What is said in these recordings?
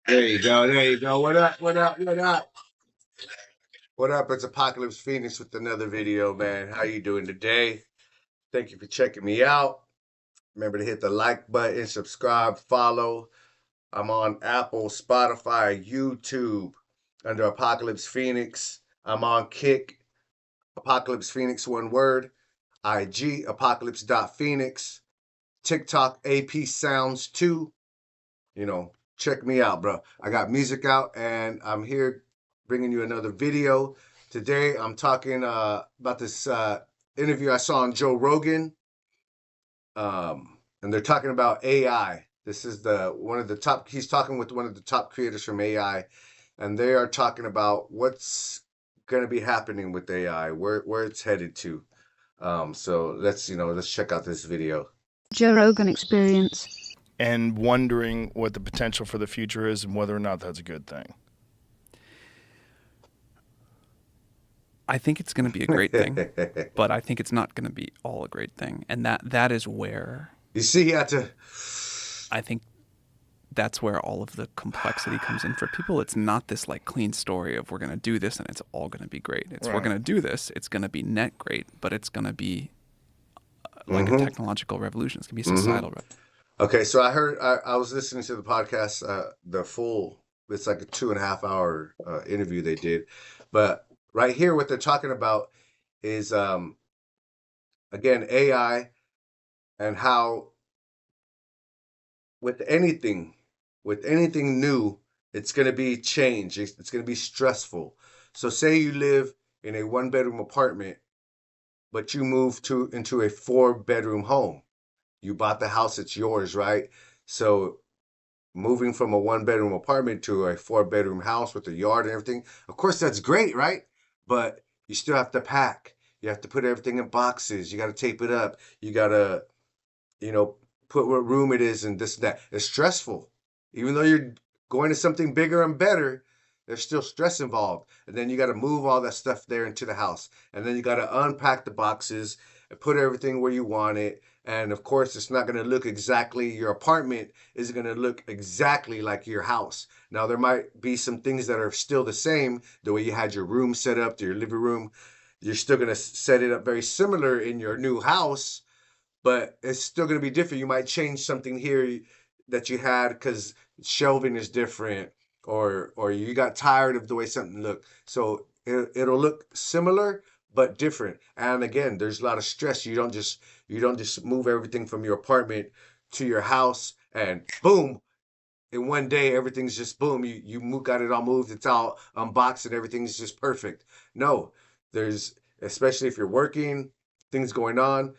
There you go. There you go. What up? What up? What up? What up? It's Apocalypse Phoenix with another video, man. How you doing today? Thank you for checking me out. Remember to hit the like button, subscribe, follow. I'm on Apple, Spotify, YouTube under Apocalypse Phoenix. I'm on Kick, Apocalypse Phoenix, one word. IG, apocalypse.phoenix. TikTok, AP Sounds 2. Check me out, bro. I got music out and I'm here bringing you another video. Today I'm talking about this interview I saw on Joe Rogan. And they're talking about AI. This is he's talking with one of the top creators from AI, and they are talking about what's going to be happening with AI, where it's headed to. So let's check out this video. Joe Rogan Experience. And wondering what the potential for the future is and whether or not that's a good thing. I think it's going to be a great thing, but I think it's not going to be all a great thing. And that is where... You see, you have to... I think that's where all of the complexity comes in for people. It's not this like clean story of we're going to do this and it's all going to be great. It's We're going to do this. It's going to be net great, but it's going to be like a technological revolution. It's going to be a societal revolution. Okay, so I was listening to the podcast, it's like a 2.5 hour interview they did. But right here, what they're talking about is, again, AI and how with anything new, it's going to be change. It's going to be stressful. So say you live in a 1-bedroom apartment, but you move into a 4-bedroom home. You bought the house, it's yours, right? So moving from a 1-bedroom apartment to a 4-bedroom house with a yard and everything, of course, that's great, right? But you still have to pack. You have to put everything in boxes. You got to tape it up. You got to, put what room it is and this and that. It's stressful. Even though you're going to something bigger and better, there's still stress involved. And then you got to move all that stuff there into the house. And then you got to unpack the boxes and put everything where you want it. And of course, it's not going to look exactly, your apartment isn't going to look exactly like your house. Now, there might be some things that are still the same, the way you had your room set up, to your living room. You're still going to set it up very similar in your new house, but it's still going to be different. You might change something here that you had because shelving is different, or you got tired of the way something looked. So it'll look similar, but different. And again, there's a lot of stress. You don't just move everything from your apartment to your house and boom, in one day everything's just boom. You got it all moved. It's all unboxed and everything's just perfect. No, especially if you're working, things going on,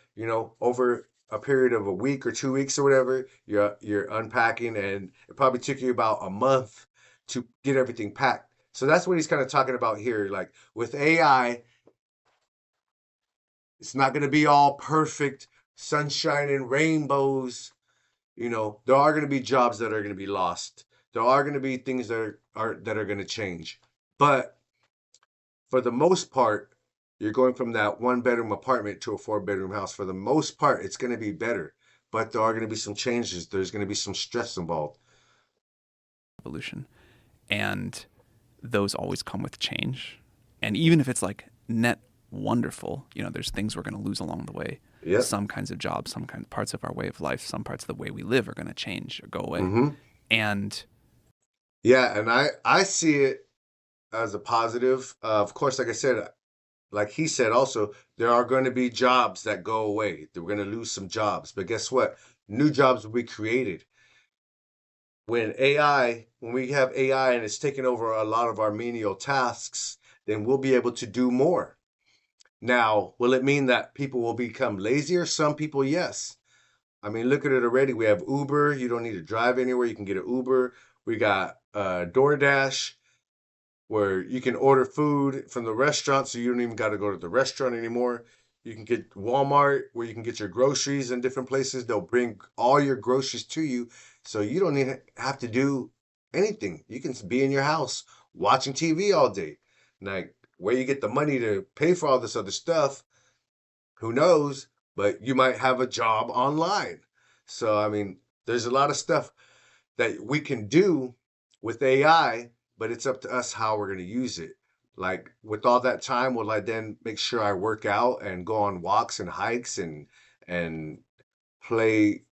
over a period of a week or 2 weeks or whatever, you're unpacking, and it probably took you about a month to get everything packed. So that's what he's kind of talking about here. Like with AI, it's not going to be all perfect, sunshine and rainbows. There are going to be jobs that are going to be lost. There are going to be things that are going to change. But for the most part, you're going from that 1-bedroom apartment to a 4-bedroom house. For the most part, it's going to be better. But there are going to be some changes. There's going to be some stress involved. Evolution. And those always come with change. And even if it's like net wonderful, there's things we're going to lose along the way. Yep. Some kinds of jobs, some kind of parts of our way of life, some parts of the way we live are going to change or go away. And yeah, and I see it as a positive. Of course, like I said, like he said also, there are going to be jobs that go away. We're going to lose some jobs. But guess what? New jobs will be created. When we have AI and it's taking over a lot of our menial tasks, then we'll be able to do more. Now, will it mean that people will become lazier? Some people, yes. I mean, look at it already. We have Uber. You don't need to drive anywhere. You can get an Uber. We got DoorDash, where you can order food from the restaurant, so you don't even got to go to the restaurant anymore. You can get Walmart, where you can get your groceries in different places. They'll bring all your groceries to you, so you don't even have to do anything. You can be in your house watching TV all day. Like, where you get the money to pay for all this other stuff, who knows? But you might have a job online. So, I mean, there's a lot of stuff that we can do with AI, but it's up to us how we're going to use it. Like with all that time, will I then make sure I work out and go on walks and hikes and play,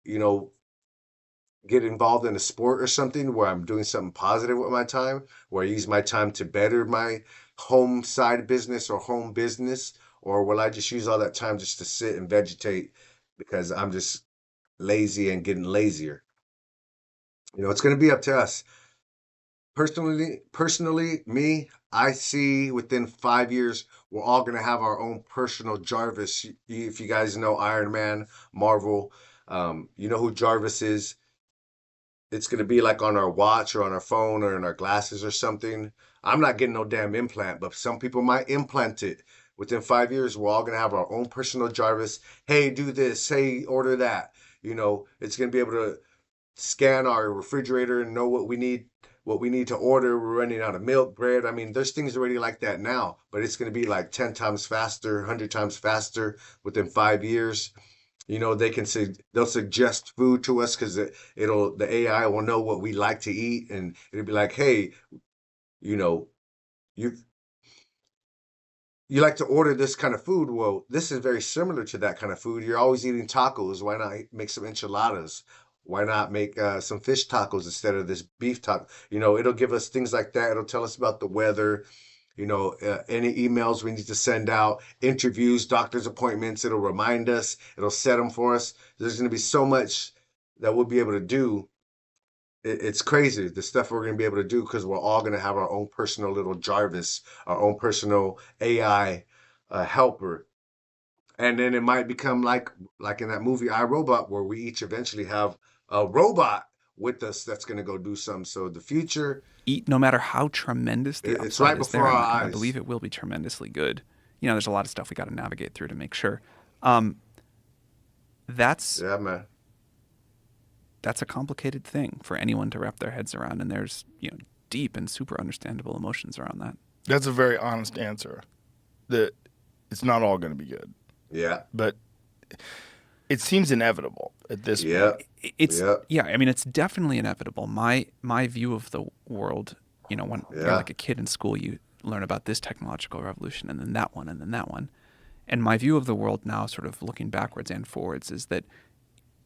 get involved in a sport or something where I'm doing something positive with my time, where I use my time to better my home side business or home business, or will I just use all that time just to sit and vegetate because I'm just lazy and getting lazier? It's going to be up to us. Personally, me, I see within 5 years we're all going to have our own personal Jarvis. If you guys know Iron Man, Marvel, you know who Jarvis is. It's going to be like on our watch or on our phone or in our glasses or something. I'm not getting no damn implant, but some people might implant it. Within 5 years, we're all going to have our own personal Jarvis. Hey, do this. Hey, order that. It's going to be able to scan our refrigerator and know what we need to order. We're running out of milk, bread. I mean, there's things already like that now, but it's going to be like 10 times faster, 100 times faster within 5 years. They'll suggest food to us because the AI will know what we like to eat, and it'll be like, hey, you know, you you like to order this kind of food. Well, this is very similar to that kind of food. You're always eating tacos. Why not make some enchiladas? Why not make some fish tacos instead of this beef taco? It'll give us things like that. It'll tell us about the weather, any emails we need to send out, interviews, doctor's appointments. It'll remind us. It'll set them for us. There's going to be so much that we'll be able to do. It's crazy the stuff we're going to be able to do because we're all going to have our own personal little Jarvis, our own personal AI helper. And then it might become like in that movie I, Robot, where we each eventually have a robot with us that's going to go do something. So the future, No matter how tremendous the it's upside right is before there, our and I eyes. believe it will be tremendously good. There's a lot of stuff we got to navigate through to make sure. That's Yeah, man. that's a complicated thing for anyone to wrap their heads around, and there's deep and super understandable emotions around that. That's a very honest answer. That it's not all going to be good, Yeah. but it seems inevitable at this Yeah. point. It's Yeah. I mean, it's definitely inevitable. My view of the world, when you're Yeah. like a kid in school, you learn about this technological revolution and then that one and then that one. And my view of the world now, sort of looking backwards and forwards, is that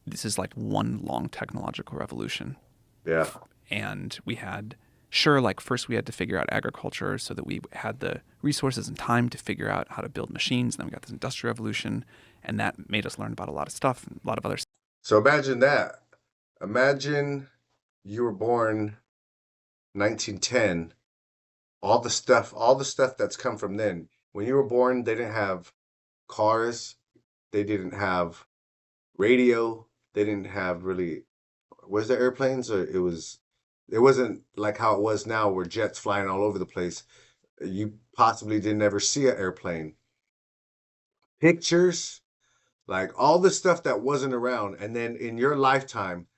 this is like one long technological revolution. Yeah. And we had, first we had to figure out agriculture so that we had the resources and time to figure out how to build machines. And then we got this industrial revolution, and that made us learn about a lot of stuff, and a lot of other. So imagine that. Imagine you were born 1910. All the stuff that's come from then. When you were born, they didn't have cars. They didn't have radio. They didn't have really. Was there airplanes, or it wasn't like how it was now, where jets flying all over the place. You possibly didn't ever see an airplane. Pictures, like all the stuff that wasn't around, and then in your lifetime,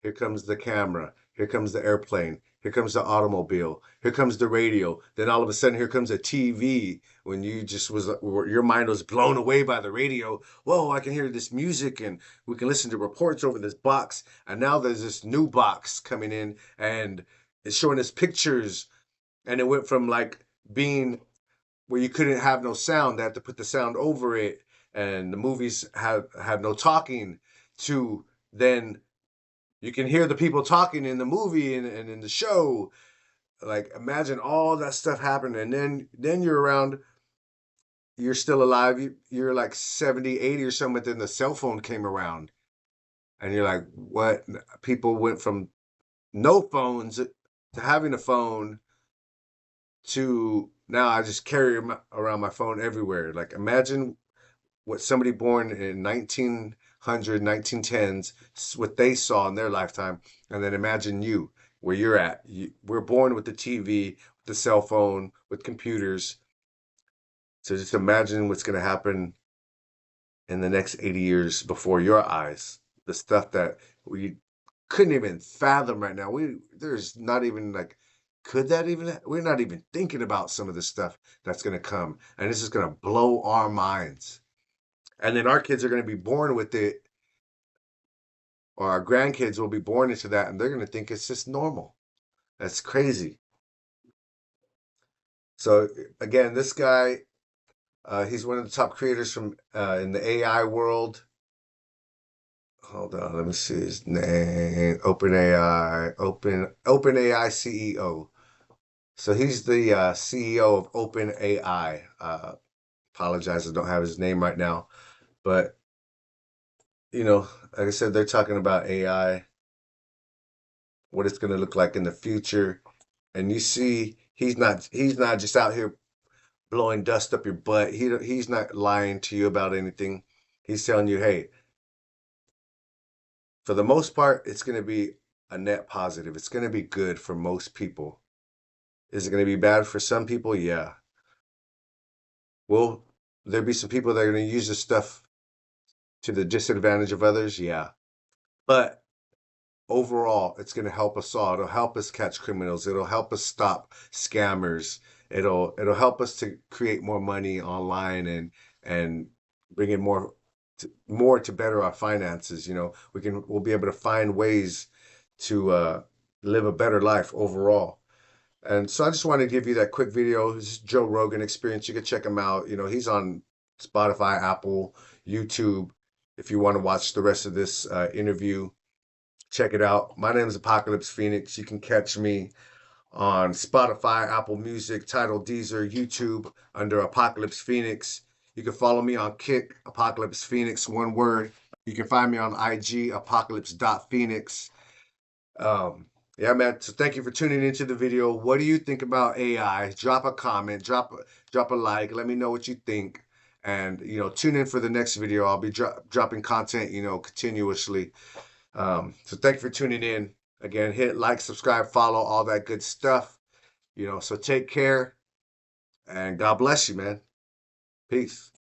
here comes the camera. Here comes the airplane. Here comes the automobile. Here comes the radio. Then all of a sudden, here comes a TV. When you just your mind was blown away by the radio. Whoa, I can hear this music and we can listen to reports over this box. And now there's this new box coming in and it's showing us pictures. And it went from like being where you couldn't have no sound. They had to put the sound over it. And the movies have no talking to then you can hear the people talking in the movie and in the show. Like imagine all that stuff happened, and then you're around, you're still alive. You're like 70, 80 or something, but then the cell phone came around, and you're like, what? People went from no phones to having a phone to now I just carry around my phone everywhere. Like imagine what somebody born in 1900, 1910s, what they saw in their lifetime, and then imagine you, where you're at. We're born with the TV, with the cell phone, with computers. So just imagine what's going to happen in the next 80 years before your eyes. The stuff that we couldn't even fathom right now. There's not even like Could that even? We're not even thinking about some of the stuff that's going to come, and this is going to blow our minds. And then our kids are going to be born with it, or our grandkids will be born into that, and they're going to think it's just normal. That's crazy. So again, this guy, he's one of the top creators from in the AI world. Hold on, let me see his name. OpenAI CEO. So he's the CEO of OpenAI. Apologize, I don't have his name right now, but like I said, they're talking about AI, what it's going to look like in the future, and you see, he's not just out here blowing dust up your butt. He's not lying to you about anything. He's telling you, hey, for the most part, it's going to be a net positive. It's going to be good for most people. Is it going to be bad for some people? Yeah. Will there be some people that are going to use this stuff to the disadvantage of others? Yeah. But overall, it's going to help us all. It'll help us catch criminals. It'll help us stop scammers. It'll help us to create more money online and bring in more to better our finances. We'll be able to find ways to live a better life overall. And so I just wanted to give you that quick video. This is Joe Rogan Experience. You can check him out. He's on Spotify, Apple, YouTube. If you want to watch the rest of this interview, check it out. My name is Apocalypse Phoenix. You can catch me on Spotify, Apple Music, Tidal, Deezer, YouTube under Apocalypse Phoenix. You can follow me on Kick, Apocalypse Phoenix, one word. You can find me on IG, apocalypse.phoenix. Yeah, man. So thank you for tuning into the video. What do you think about AI? Drop a comment, drop a like. Let me know what you think. And, tune in for the next video. I'll be dropping content, continuously. So thank you for tuning in. Again, hit like, subscribe, follow, all that good stuff. So take care and God bless you, man. Peace.